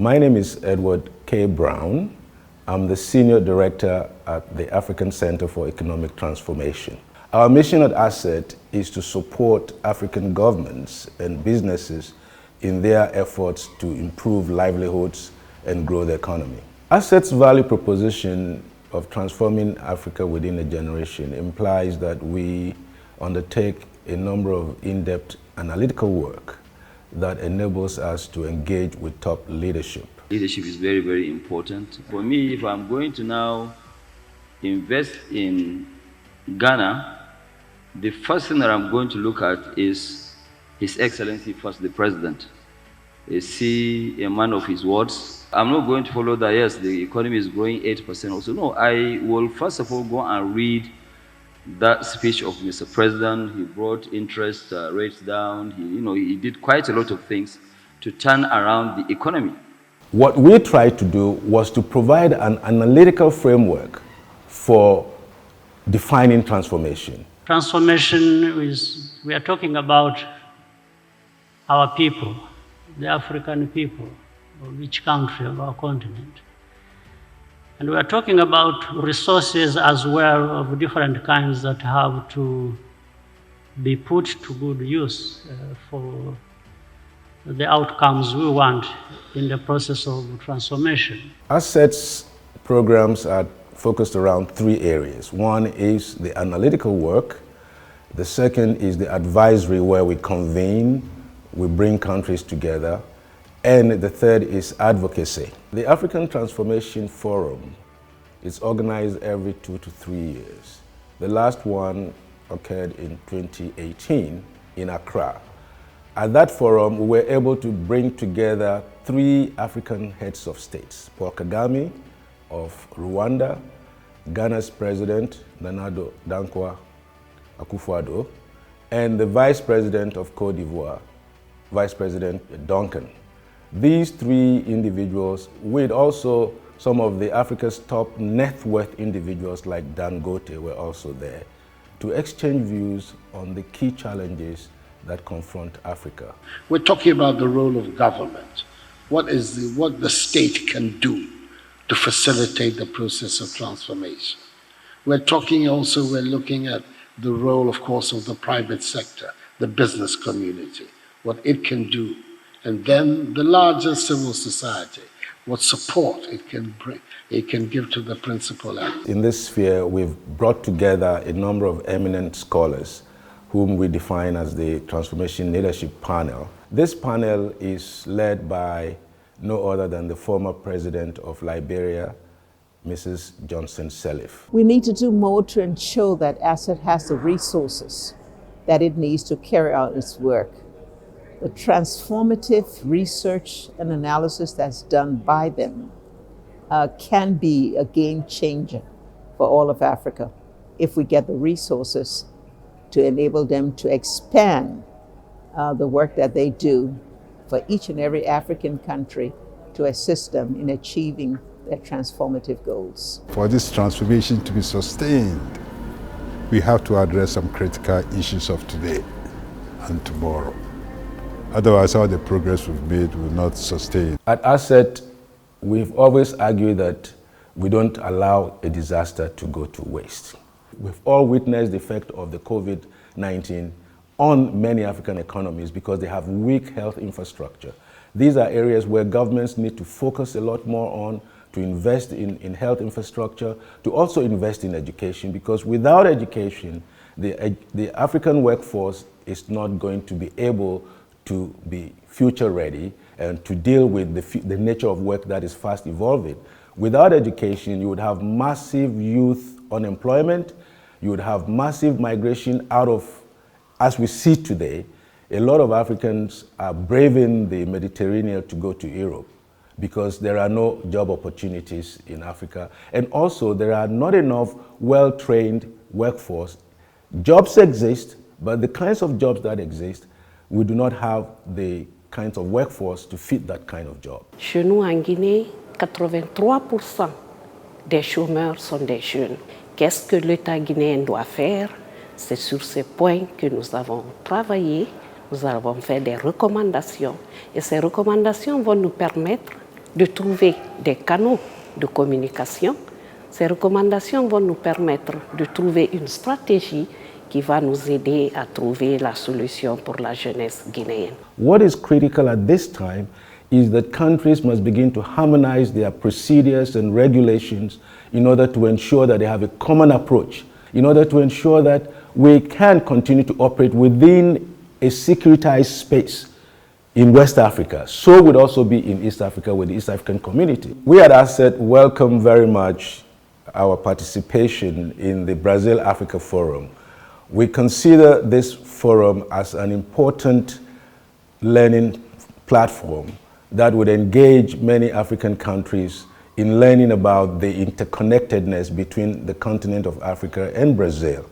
My name is Edward K. Brown. I'm the Senior Director at the African Center for Economic Transformation. Our mission at ACET is to support African governments and businesses in their efforts to improve livelihoods and grow the economy. ACET's value proposition of transforming Africa within a generation implies that we undertake a number of in-depth analytical work that enables us to engage with top leadership. Leadership is very, very important. For me, if I'm going to now invest in Ghana, the first thing that I'm going to look at is His Excellency First the President. Is he a man of his words? I'm not going to follow that, yes, the economy is growing 8% also. No, I will first of all go and read that speech of Mr. President. He brought interest rates down. He did quite a lot of things to turn around the economy. What we tried to do was to provide an analytical framework for defining transformation. Transformation we are talking about our people, the African people of each country of our continent. And we are talking about resources as well of different kinds that have to be put to good use for the outcomes we want in the process of transformation. ACET's programs are focused around three areas. One is the analytical work. The second is the advisory, where we convene, we bring countries together. And the third is advocacy. The African Transformation Forum is organized every 2 to 3 years. The last one occurred in 2018 in Accra. At that forum, we were able to bring together 3 African heads of states: Paul Kagame of Rwanda, Ghana's President Nana Dankwa Akufo-Addo, and the Vice President of Côte d'Ivoire, Vice President Duncan. These 3 individuals, with also some of the Africa's top net worth individuals like Dangote, were also there to exchange views on the key challenges that confront Africa. We're talking about the role of government. What the state can do to facilitate the process of transformation. We're looking at the role, of course, of the private sector, the business community, what it can do, and then the larger civil society, what support it can give to the principal act. In this sphere, we've brought together a number of eminent scholars whom we define as the Transformation Leadership Panel. This panel is led by no other than the former president of Liberia, Mrs. Johnson Sirleaf. We need to do more to ensure that ACET has the resources that it needs to carry out its work. The transformative research and analysis that's done by them can be a game changer for all of Africa if we get the resources to enable them to expand the work that they do for each and every African country to assist them in achieving their transformative goals. For this transformation to be sustained, we have to address some critical issues of today and tomorrow. Otherwise, all the progress we've made will not sustain. At ACET, we've always argued that we don't allow a disaster to go to waste. We've all witnessed the effect of the COVID-19 on many African economies because they have weak health infrastructure. These are areas where governments need to focus a lot more on, to invest in health infrastructure, to also invest in education, because without education, the African workforce is not going to be able to be future ready and to deal with the nature of work that is fast evolving. Without education, you would have massive youth unemployment, you would have massive migration out of, as we see today, a lot of Africans are braving the Mediterranean to go to Europe because there are no job opportunities in Africa. And also there are not enough well-trained workforce. Jobs exist, but the kinds of jobs that exist, we do not have the kinds of workforce to fit that kind of job. Chez nous en Guinée, 83% des chômeurs sont des jeunes. Qu'est-ce que l'État guinéen doit faire? C'est sur ces points que nous avons travaillé, nous avons fait des recommandations et ces recommandations vont nous permettre de trouver des canaux de communication. Ces recommandations vont nous permettre de trouver une stratégie qui va nous aider à trouver la solution pour la jeunesse guinéenne. What is critical at this time is that countries must begin to harmonize their procedures and regulations in order to ensure that they have a common approach, in order to ensure that we can continue to operate within a securitized space in West Africa. So would also be in East Africa with the East African community. We at ACET welcome very much our participation in the Brazil-Africa Forum. We consider this forum as an important learning platform that would engage many African countries in learning about the interconnectedness between the continent of Africa and Brazil.